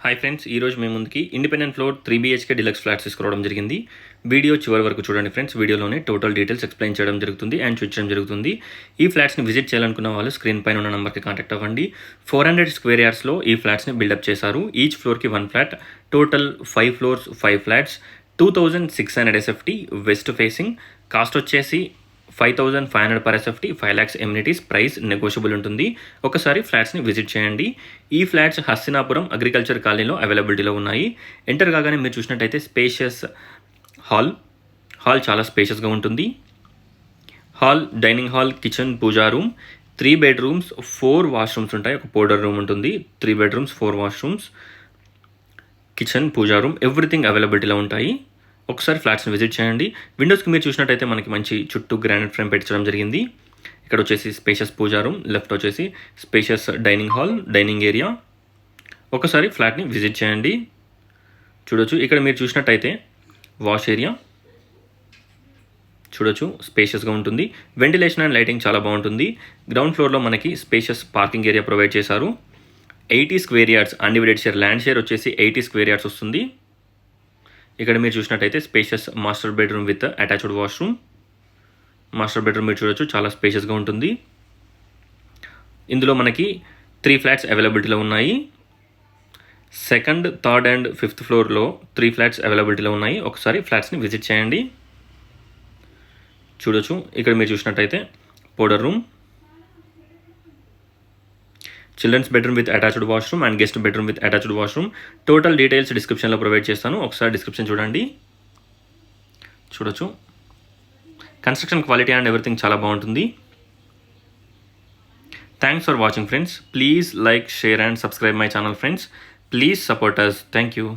Hi friends, ఈరోజు మేము ముందుకి independent floor 3 BHK deluxe flats తీసుకోవడం జరిగింది. వీడియో చివరి వరకు చూడండి ఫ్రెండ్స్. వీడియోలోనే టోటల్ డీటెయిల్స్ ఎక్స్ప్లెయిన్ చేయడం జరుగుతుంది అండ్ చూపించడం జరుగుతుంది. ఈ ఫ్లాట్స్ని విజిట్ చేయాలనుకున్న వాళ్ళు స్క్రీన్ పైన ఉన్న నెంబర్కి కాంటాక్ట్ అవ్వండి. 400 స్క్వేర్ యార్డ్స్లో ఈ ఫ్లాట్స్ని బిల్డప్ చేశారు. ఈచ్ ఫ్లోర్కి 1 flat, total 5 floors 5 flats, 2600 SFT west facing. Cost వచ్చేసి 5500 per SFT, 5 lakhs amenities. Price negotiable ఉంటుంది. ఒకసారి ఫ్లాట్స్ని విజిట్ చేయండి. ఈ ఫ్లాట్స్ హస్తినాపురం అగ్రికల్చర్ కాలనీలో అవైలబిలిటీలో ఉన్నాయి. ఎంటర్ కాగానే మీరు చూసినట్టయితే స్పేషియస్ హాల్ చాలా స్పేషియస్గా ఉంటుంది. డైనింగ్ హాల్, కిచెన్, పూజా రూమ్, 3 bedrooms, 4 washrooms ఉంటాయి. ఒక పౌడర్ రూమ్ ఉంటుంది. 3 bedrooms, 4 washrooms, కిచెన్, పూజా రూమ్, ఎవ్రీథింగ్ అవైలబిలిటీలో ఉంటాయి. ఒకసారి ఫ్లాట్స్ని విజిట్ చేయండి. విండోస్కి మీరు చూసినట్టయితే మనకి మంచి చుట్టూ గ్రానైట్ ఫ్రేమ్ పెట్టడం జరిగింది. ఇక్కడ వచ్చేసి స్పేషియస్ పూజా రూమ్, లెఫ్ట్ వచ్చేసి spacious dining hall, dining area. ఒకసారి ఫ్లాట్ని విజిట్ చేయండి. చూడొచ్చు, ఇక్కడ మీరు చూసినట్టయితే వాష్ ఏరియా చూడొచ్చు, స్పేషియస్గా ఉంటుంది. వెంటిలేషన్ అండ్ లైటింగ్ చాలా బాగుంటుంది. గ్రౌండ్ ఫ్లోర్లో మనకి స్పేషియస్ పార్కింగ్ ఏరియా ప్రొవైడ్ చేశారు. 80 square yards undivided share, land share వచ్చేసి 80 స్క్వేర్ యార్డ్స్ వస్తుంది. ఇక్కడ మీరు చూసినట్టయితే spacious master bedroom with attached washroom. Master bedroom మీరు చూడొచ్చు, చాలా స్పేషియస్గా ఉంటుంది. ఇందులో మనకి 3 ఫ్లాట్స్ అవైలబిలిటీలో ఉన్నాయి. సెకండ్, థర్డ్ అండ్ 5th ఫ్లోర్లో 3 ఫ్లాట్స్ అవైలబిలిటీలో ఉన్నాయి. ఒకసారి ఫ్లాట్స్ని విజిట్ చేయండి. చూడొచ్చు, ఇక్కడ మీరు చూసినట్టయితే powder room, children's bedroom with attached washroom and guest bedroom with attached washroom. Total details డిస్క్రిప్షన్లో ప్రొవైడ్ చేస్తాను. ఒకసారి డిస్క్రిప్షన్ చూడండి. చూడొచ్చు, కన్స్ట్రక్షన్ క్వాలిటీ అండ్ ఎవ్రీథింగ్ చాలా బాగుంటుంది. Thanks for watching friends. Please like, share and subscribe my channel friends. Please support us. Thank you.